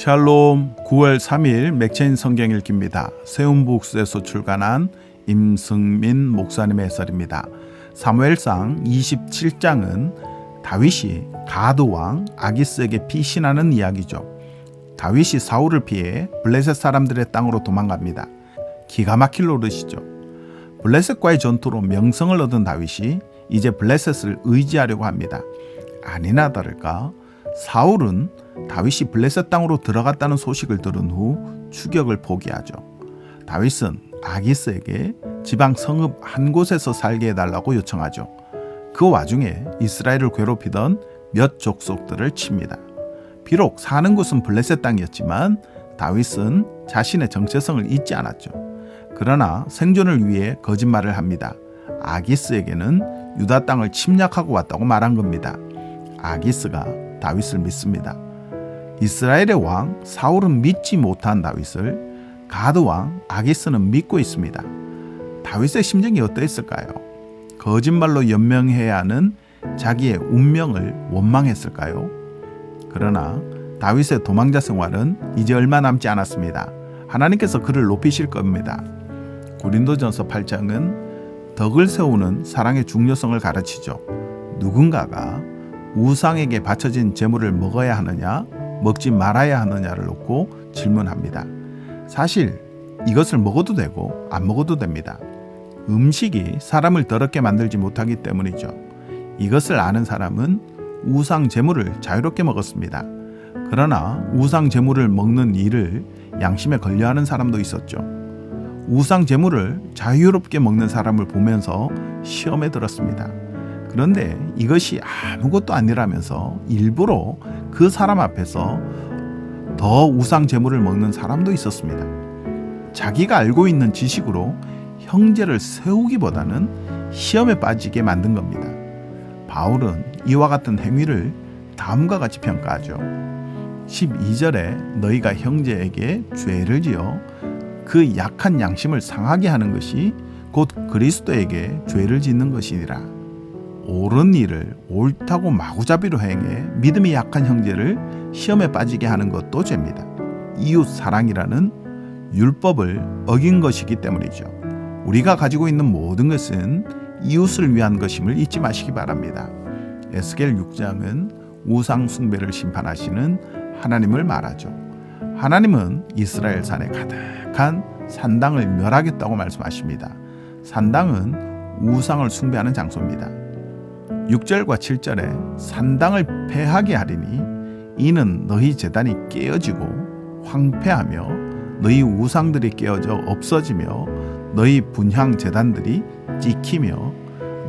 샬롬. 9월 3일 맥체인 성경 읽기입니다. 세움북스에서 출간한 임승민 목사님의 해설입니다. 사무엘상 27장은 다윗이 가드왕 아기스에게 피신하는 이야기죠. 다윗이 사울을 피해 블레셋 사람들의 땅으로 도망갑니다. 기가 막힐 노릇이죠. 블레셋과의 전투로 명성을 얻은 다윗이 이제 블레셋을 의지하려고 합니다. 아니나 다를까 사울은 다윗이 블레셋 땅으로 들어갔다는 소식을 들은 후 추격을 포기하죠. 다윗은 아기스에게 지방 성읍 한 곳에서 살게 해달라고 요청하죠. 그 와중에 이스라엘을 괴롭히던 몇 족속들을 칩니다. 비록 사는 곳은 블레셋 땅이었지만 다윗은 자신의 정체성을 잊지 않았죠. 그러나 생존을 위해 거짓말을 합니다. 아기스에게는 유다 땅을 침략하고 왔다고 말한 겁니다. 아기스가 다윗을 믿습니다. 이스라엘의 왕 사울은 믿지 못한 다윗을 가드 왕 아기스는 믿고 있습니다. 다윗의 심정이 어떠했을까요? 거짓말로 연명해야 하는 자기의 운명을 원망했을까요? 그러나 다윗의 도망자 생활은 이제 얼마 남지 않았습니다. 하나님께서 그를 높이실 겁니다. 고린도전서 8장은 덕을 세우는 사랑의 중요성을 가르치죠. 누군가가 우상에게 바쳐진 제물을 먹어야 하느냐, 먹지 말아야 하느냐를 놓고 질문합니다. 사실 이것을 먹어도 되고 안 먹어도 됩니다. 음식이 사람을 더럽게 만들지 못하기 때문이죠. 이것을 아는 사람은 우상 제물을 자유롭게 먹었습니다. 그러나 우상 제물을 먹는 일을 양심에 걸려하는 사람도 있었죠. 우상 제물을 자유롭게 먹는 사람을 보면서 시험에 들었습니다. 그런데 이것이 아무것도 아니라면서 일부러 그 사람 앞에서 더 우상 제물을 먹는 사람도 있었습니다. 자기가 알고 있는 지식으로 형제를 세우기보다는 시험에 빠지게 만든 겁니다. 바울은 이와 같은 행위를 다음과 같이 평가하죠. 12절에 너희가 형제에게 죄를 지어 그 약한 양심을 상하게 하는 것이 곧 그리스도에게 죄를 짓는 것이니라. 옳은 일을 옳다고 마구잡이로 행해 믿음이 약한 형제를 시험에 빠지게 하는 것도 죄입니다. 이웃 사랑이라는 율법을 어긴 것이기 때문이죠. 우리가 가지고 있는 모든 것은 이웃을 위한 것임을 잊지 마시기 바랍니다. 에스겔 6장은 우상 숭배를 심판하시는 하나님을 말하죠. 하나님은 이스라엘 산에 가득한 산당을 멸하겠다고 말씀하십니다. 산당은 우상을 숭배하는 장소입니다. 6절과 7절에 산당을 폐하게 하리니 이는 너희 제단이 깨어지고 황폐하며 너희 우상들이 깨어져 없어지며 너희 분향 제단들이 찍히며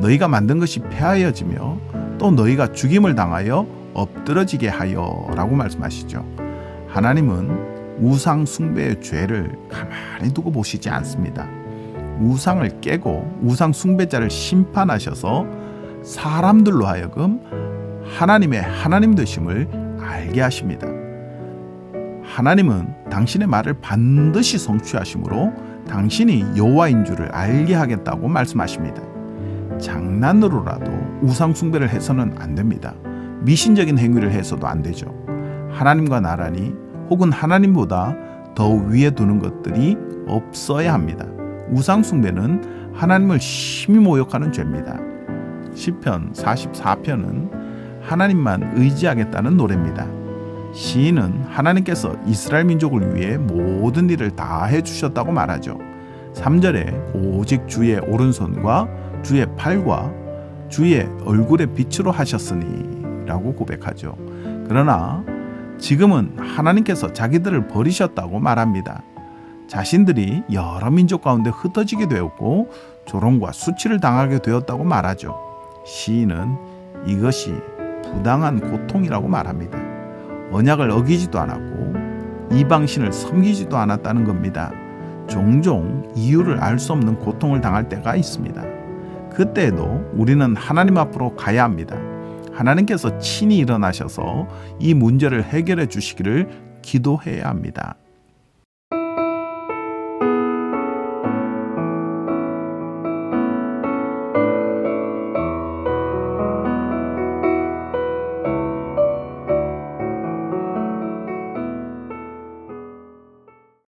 너희가 만든 것이 폐하여지며 또 너희가 죽임을 당하여 엎드러지게 하여 라고 말씀하시죠. 하나님은 우상 숭배의 죄를 가만히 두고 보시지 않습니다. 우상을 깨고 우상 숭배자를 심판하셔서 사람들로 하여금 하나님의 하나님 되심을 알게 하십니다. 하나님은 당신의 말을 반드시 성취하심으로 당신이 여호와인 줄을 알게 하겠다고 말씀하십니다. 장난으로라도 우상 숭배를 해서는 안 됩니다. 미신적인 행위를 해서도 안 되죠. 하나님과 나란히 혹은 하나님보다 더 위에 두는 것들이 없어야 합니다. 우상 숭배는 하나님을 심히 모욕하는 죄입니다. 시편 44편은 하나님만 의지하겠다는 노래입니다. 시인은 하나님께서 이스라엘 민족을 위해 모든 일을 다 해주셨다고 말하죠. 3절에 오직 주의 오른손과 주의 팔과 주의 얼굴의 빛으로 하셨으니 라고 고백하죠. 그러나 지금은 하나님께서 자기들을 버리셨다고 말합니다. 자신들이 여러 민족 가운데 흩어지게 되었고 조롱과 수치를 당하게 되었다고 말하죠. 시인은 이것이 부당한 고통이라고 말합니다. 언약을 어기지도 않았고 이방신을 섬기지도 않았다는 겁니다. 종종 이유를 알 수 없는 고통을 당할 때가 있습니다. 그때에도 우리는 하나님 앞으로 가야 합니다. 하나님께서 친히 일어나셔서 이 문제를 해결해 주시기를 기도해야 합니다.